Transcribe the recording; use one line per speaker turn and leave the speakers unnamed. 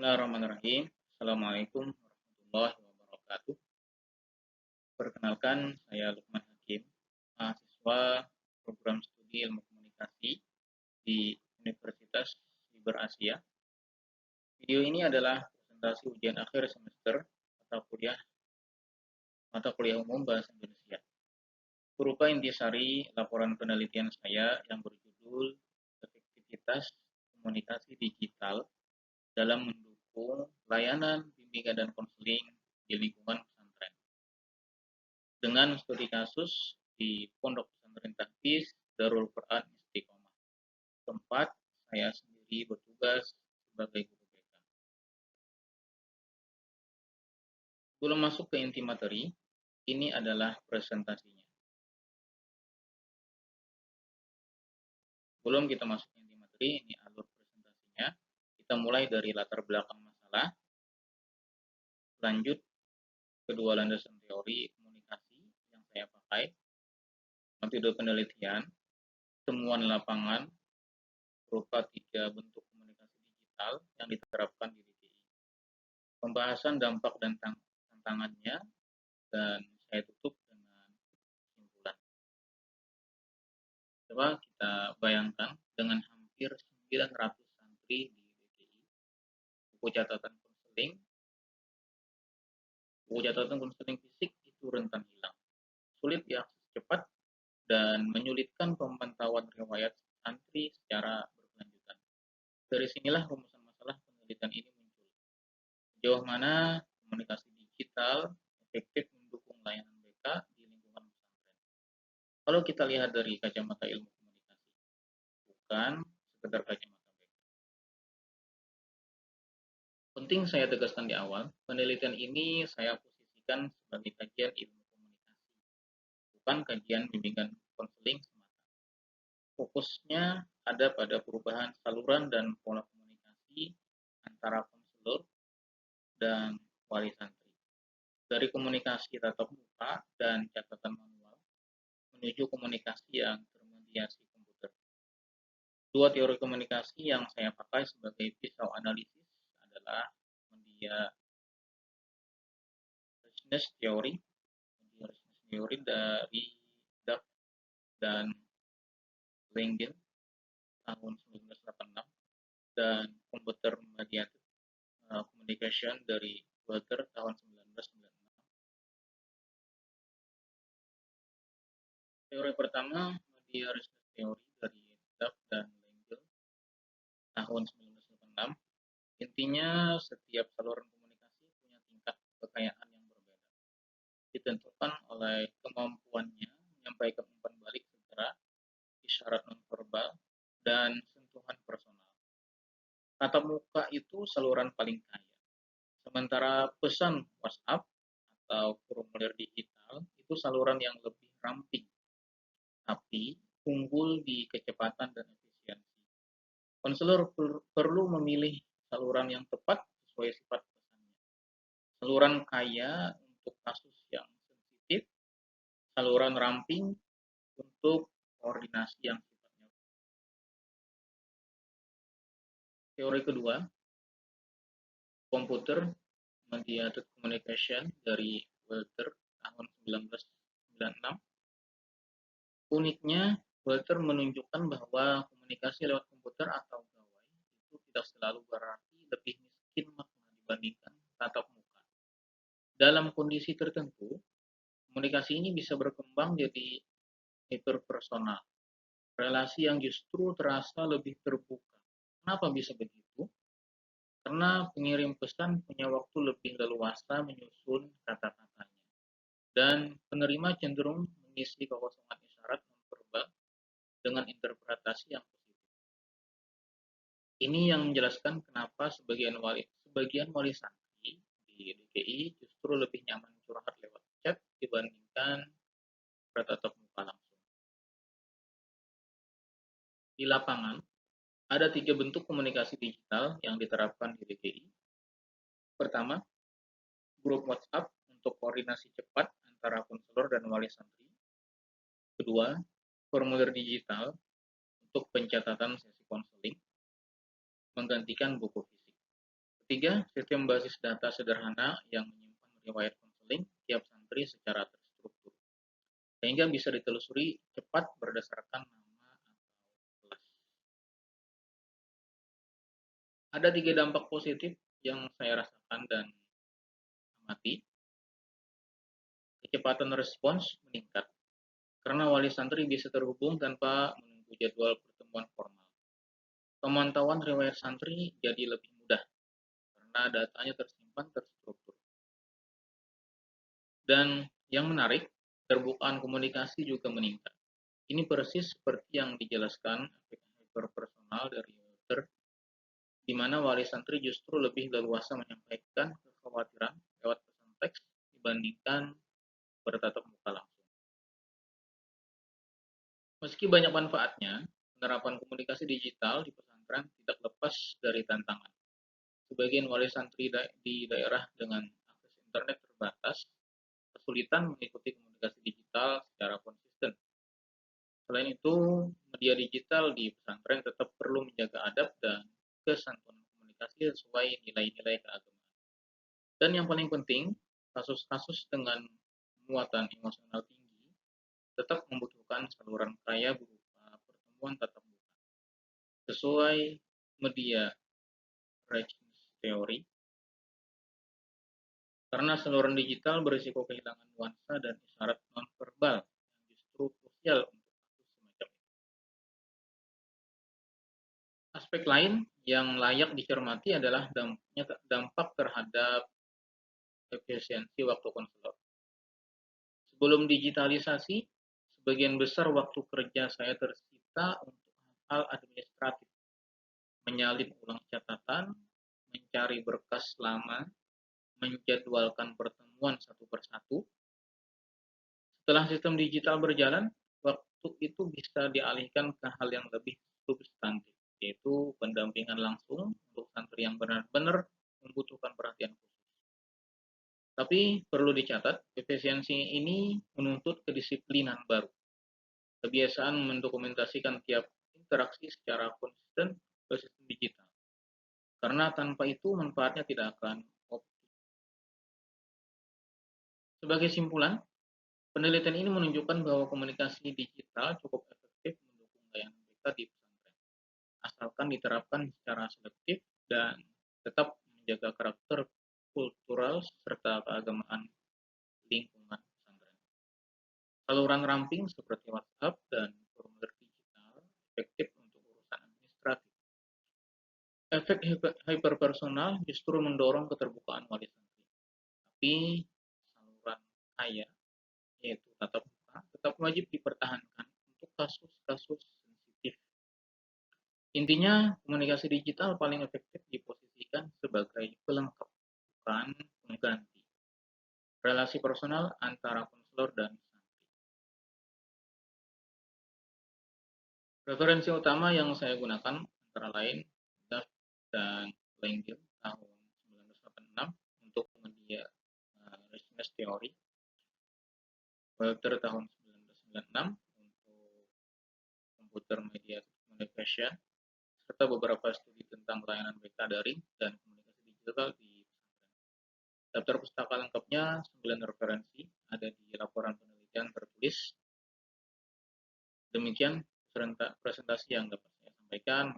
Bismillahirrahmanirrahim. Assalamualaikum warahmatullahi wabarakatuh. Perkenalkan, saya Lukman Hakim, mahasiswa program studi ilmu komunikasi di Universitas Siber Asia. Video ini adalah presentasi ujian akhir semester mata kuliah umum Bahasa Indonesia. Berupa intisari laporan penelitian saya yang berjudul Efektivitas Komunikasi Digital dalam mendukung layanan bimbingan dan konseling di lingkungan pesantren. Dengan studi kasus di Pondok Pesantren Tahfiz Darul Quran Istiqomah, tempat saya sendiri bertugas sebagai guru BK. Belum masuk ke inti materi, ini adalah presentasinya. Sebelum kita masuk ke inti materi, ini alur presentasinya. Kita mulai dari latar belakang masalah, lanjut kedua landasan teori komunikasi yang saya pakai, metode penelitian, temuan lapangan berupa 3 bentuk komunikasi digital yang diterapkan di DKI, pembahasan dampak dan tantangannya, dan saya tutup dengan kesimpulan. Coba kita bayangkan dengan hampir 900 santri di DKI, buku catatan konseling fisik itu rentan hilang, sulit diakses cepat, dan menyulitkan pemantauan riwayat santri secara berkelanjutan. Dari sinilah rumusan masalah penelitian ini muncul. Sejauh mana komunikasi digital efektif mendukung layanan BK di lingkungan pesantren. Kalau kita lihat dari kacamata ilmu komunikasi, bukan sekedar kacamata BK. Penting saya tegaskan di awal, penelitian ini saya posisikan sebagai kajian ilmu komunikasi, bukan kajian bimbingan konseling semata. Fokusnya ada pada perubahan saluran dan pola komunikasi antara konselor dan wali santri. Dari komunikasi tatap muka dan catatan manual menuju komunikasi yang termediasi komputer. 2 teori komunikasi yang saya pakai sebagai pisau analisis adalah media richness theory dari Duff dan Langdon tahun 1986, dan computer mediated communication dari Walter tahun 1996. Teori pertama, media richness theory dari Duff dan Langdon tahun 1986. Intinya, setiap saluran komunikasi punya tingkat kekayaan yang berbeda, ditentukan oleh kemampuannya menyampaikan umpan balik segera, isyarat nonverbal, dan sentuhan personal. Tatap muka itu saluran paling kaya, sementara pesan WhatsApp atau formulir digital itu saluran yang lebih ramping, tapi unggul di kecepatan dan efisiensi. Konselor perlu memilih saluran yang tepat sesuai sifat pesannya. Saluran kaya untuk kasus yang sensitif, saluran ramping untuk koordinasi yang sifatnya. Teori kedua, computer mediated communication dari Walter tahun 1996. Uniknya, Walter menunjukkan bahwa komunikasi lewat komputer atau gawai itu tidak selalu berarti lebih miskin makna dibandingkan tatap muka. Dalam kondisi tertentu, komunikasi ini bisa berkembang jadi hiperpersonal, relasi yang justru terasa lebih terbuka. Kenapa bisa begitu? Karena pengirim pesan punya waktu lebih leluasa menyusun kata-katanya, dan penerima cenderung mengisi kekosongan isyarat nonverbal dengan interpretasi yang positif. Ini yang menjelaskan kenapa sebagian wali santri di DKI justru lebih nyaman curhat lewat chat dibandingkan bertatap muka langsung. Di lapangan, ada 3 bentuk komunikasi digital yang diterapkan di DKI. Pertama, grup WhatsApp untuk koordinasi cepat antara konselor dan wali santri. Kedua, formulir digital untuk pencatatan sesi konseling, menggantikan buku fisik. Ketiga, sistem basis data sederhana yang menyimpan riwayat konseling tiap santri secara terstruktur, sehingga bisa ditelusuri cepat berdasarkan nama atau kelas. Ada 3 dampak positif yang saya rasakan dan amati. Kecepatan respons meningkat, karena wali santri bisa terhubung tanpa menunggu jadwal pertemuan formal. Pemantauan riwayat santri jadi lebih mudah, karena datanya tersimpan terstruktur. Dan yang menarik, terbukaan komunikasi juga meningkat. Ini persis seperti yang dijelaskan hyperpersonal dari Walter, di mana wali santri justru lebih leluasa menyampaikan kekhawatiran lewat pesan teks dibandingkan bertatap muka langsung. Meski banyak manfaatnya, penerapan komunikasi digital di pesantren tidak lepas dari tantangan. Sebagian wali santri di daerah dengan akses internet terbatas kesulitan mengikuti komunikasi digital secara konsisten. Selain itu, media digital di pesantren tetap perlu menjaga adab dan kesantunan komunikasi sesuai nilai-nilai keagamaan. Dan yang paling penting, kasus-kasus dengan muatan emosional tinggi tetap membutuhkan saluran kaya berupa pertemuan tatap muka. Sesuai media Reichen's teori, karena saluran digital berisiko kehilangan nuansa dan isyarat nonverbal yang justru krusial untuk kasus semacam ini. Aspek lain yang layak dicermati adalah dampak terhadap efisiensi waktu konselor. Sebelum digitalisasi, sebagian besar waktu kerja saya tersita untuk hal administratif, menyalin ulang catatan, mencari berkas lama, menjadwalkan pertemuan satu persatu. Setelah sistem digital berjalan, waktu itu bisa dialihkan ke hal yang lebih substantif, yaitu pendampingan langsung untuk santri yang benar-benar membutuhkan perhatian khusus. Tapi perlu dicatat, efisiensi ini menuntut kedisiplinan baru, kebiasaan mendokumentasikan tiap interaksi secara konsisten ke sistem digital, karena tanpa itu manfaatnya tidak akan optimal. Sebagai simpulan, penelitian ini menunjukkan bahwa komunikasi digital cukup efektif mendukung layanan BK di pesantren, asalkan diterapkan secara selektif dan tetap menjaga karakter kultural serta keagamaan lingkungan pesantren. Saluran ramping seperti WhatsApp dan formulir digital efektif untuk urusan administratif. Efek hyperpersonal justru mendorong keterbukaan wali santri, tapi saluran kaya, yaitu tatap muka, tetap wajib dipertahankan untuk kasus-kasus sensitif. Intinya, komunikasi digital paling efektif diposisikan sebagai pelengkap, bukan pengganti relasi personal antara konselor dan santri. Referensi utama yang saya gunakan antara lain Duff dan Langille tahun 1986 untuk media Reichen's teori, Walter tahun 1996 untuk computer media communication, serta beberapa studi tentang layanan BK daring dan komunikasi digital di pesantren. Daftar pustaka lengkapnya 9 referensi ada di laporan penelitian tertulis. Demikian presentasi yang dapat saya sampaikan.